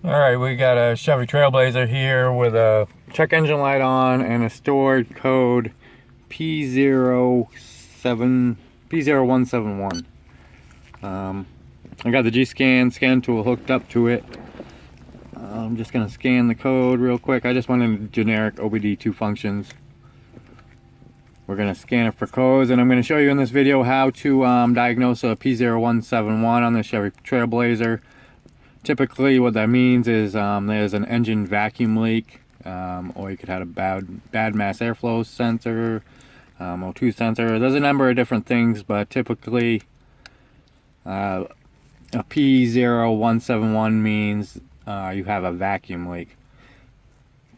Alright, we got a Chevy Trailblazer here with a check engine light on and a stored code P0171. I got the scan tool hooked up to it. I'm just going to scan the code real quick. I just went into generic OBD2 functions. We're going to scan it for codes, and I'm going to show you in this video how to diagnose a P0171 on the Chevy Trailblazer. Typically what that means is there's an engine vacuum leak, or you could have a bad mass airflow sensor, O2 sensor. There's a number of different things, but typically a P0171 means you have a vacuum leak.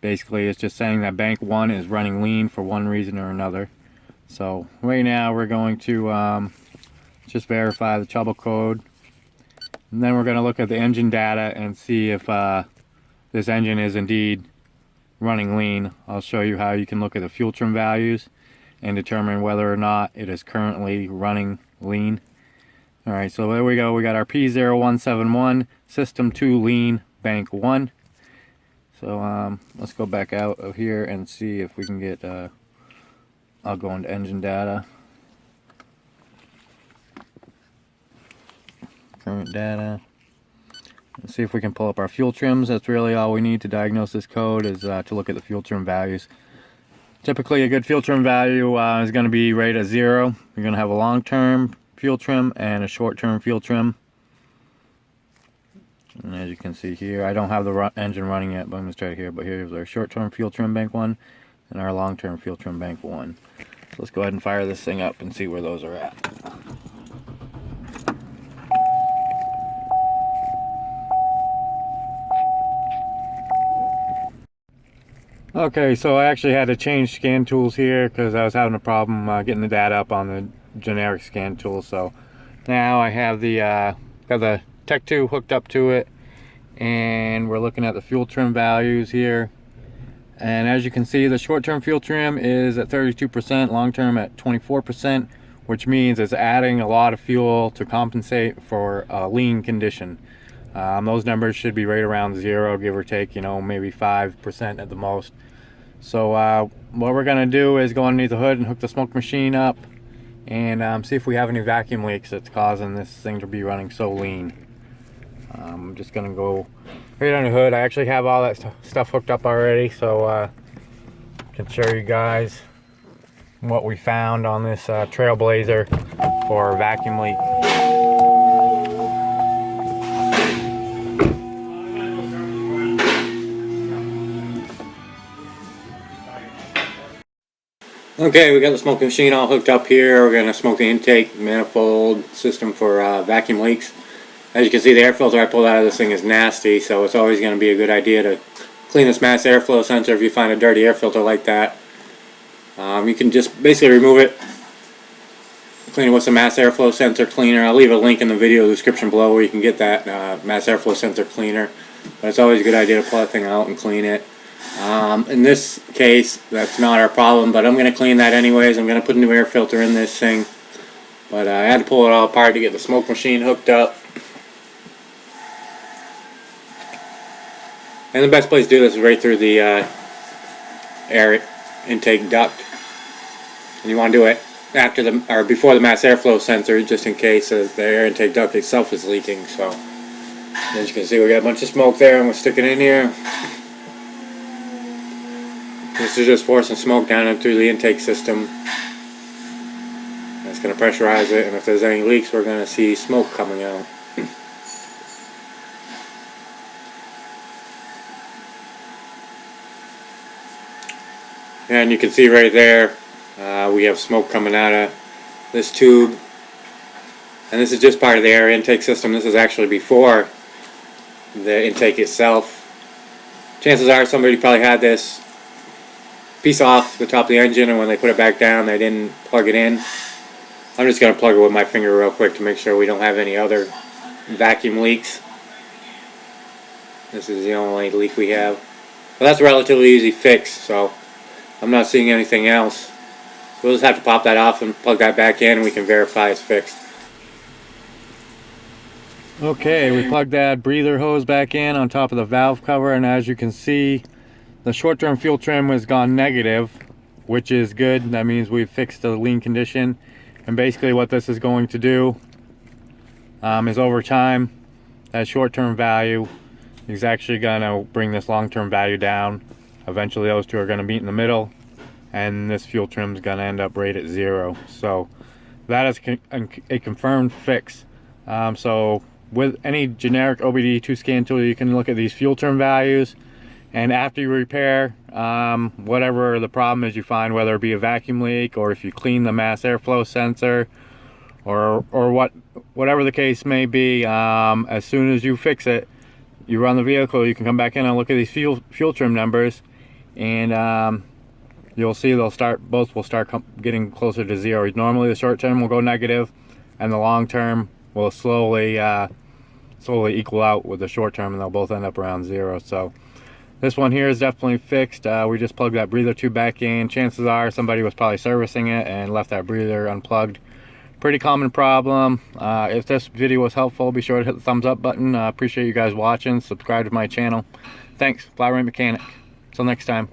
Basically it's just saying that bank 1 is running lean for one reason or another. So right now we're going to just verify the trouble code. And then we're going to look at the engine data and see if this engine is indeed running lean. I'll show you how you can look at the fuel trim values and determine whether or not it is currently running lean. Alright, so there we go. We got our P0171 System Too Lean Bank 1. So let's go back out of here and see if we can get, I'll go into engine data. Current data. Let's see if we can pull up our fuel trims. That's really all we need to diagnose this code, is to look at the fuel trim values. Typically a good fuel trim value is going to be rated at 0. You're going to have a long-term fuel trim and a short-term fuel trim. And as you can see here, I don't have the engine running yet, but I'm going to try here. But here's our short-term fuel trim bank 1 and our long-term fuel trim bank 1. So let's go ahead and fire this thing up and see where those are at. Okay, so I actually had to change scan tools here because I was having a problem getting the data up on the generic scan tool. So now I have the got the Tech 2 hooked up to it, and we're looking at the fuel trim values here. And as you can see, the short-term fuel trim is at 32%, long-term at 24%, which means it's adding a lot of fuel to compensate for a lean condition. Those numbers should be right around 0, give or take, maybe 5% at the most. So what we're going to do is go underneath the hood and hook the smoke machine up and see if we have any vacuum leaks that's causing this thing to be running so lean. I'm just going to go right under the hood. I actually have all that stuff hooked up already, so I can show you guys what we found on this Trailblazer for vacuum leak. Okay, we got the smoking machine all hooked up here. We're going to smoke the intake manifold system for vacuum leaks. As you can see, the air filter I pulled out of this thing is nasty, so it's always going to be a good idea to clean this mass airflow sensor if you find a dirty air filter like that. You can just basically remove it, clean it with some mass airflow sensor cleaner. I'll leave a link in the video description below where you can get that mass airflow sensor cleaner. But it's always a good idea to pull that thing out and clean it. In this case, that's not our problem, but I'm going to clean that anyways. I'm going to put a new air filter in this thing. But I had to pull it all apart to get the smoke machine hooked up. And the best place to do this is right through the air intake duct. And you want to do it after or before the mass airflow sensor, just in case the air intake duct itself is leaking. So as you can see, we got a bunch of smoke there, and we'll stick it in here. This is just forcing smoke down and through the intake system. That's going to pressurize it, and if there's any leaks, we're going to see smoke coming out. And you can see right there, we have smoke coming out of this tube. And this is just part of the air intake system. This is actually before the intake itself. Chances are somebody probably had this piece off the top of the engine, and when they put it back down, they didn't plug it in. I'm just going to plug it with my finger real quick to make sure we don't have any other vacuum leaks. This is the only leak we have. But that's a relatively easy fix, so I'm not seeing anything else. We'll just have to pop that off and plug that back in, and we can verify it's fixed. Okay, we plugged that breather hose back in on top of the valve cover, and as you can see, the short-term fuel trim has gone negative, which is good. That means we've fixed the lean condition. And basically what this is going to do is over time, that short-term value is actually going to bring this long-term value down. Eventually those two are going to meet in the middle, and this fuel trim is going to end up right at 0. So that is a confirmed fix. So with any generic OBD2 scan tool, you can look at these fuel trim values, and after you repair whatever the problem is you find, whether it be a vacuum leak or if you clean the mass airflow sensor or whatever the case may be, as soon as you fix it, you run the vehicle, you can come back in and look at these fuel trim numbers, and you'll see both will start getting closer to 0. Normally the short term will go negative, and the long term will slowly equal out with the short term, and they'll both end up around 0. So this one here is definitely fixed. We just plugged that breather tube back in. Chances are somebody was probably servicing it and left that breather unplugged. Pretty common problem. If this video was helpful, be sure to hit the thumbs up button. Appreciate you guys watching. Subscribe to my channel. Thanks, Flat Rate Mechanic. Till next time.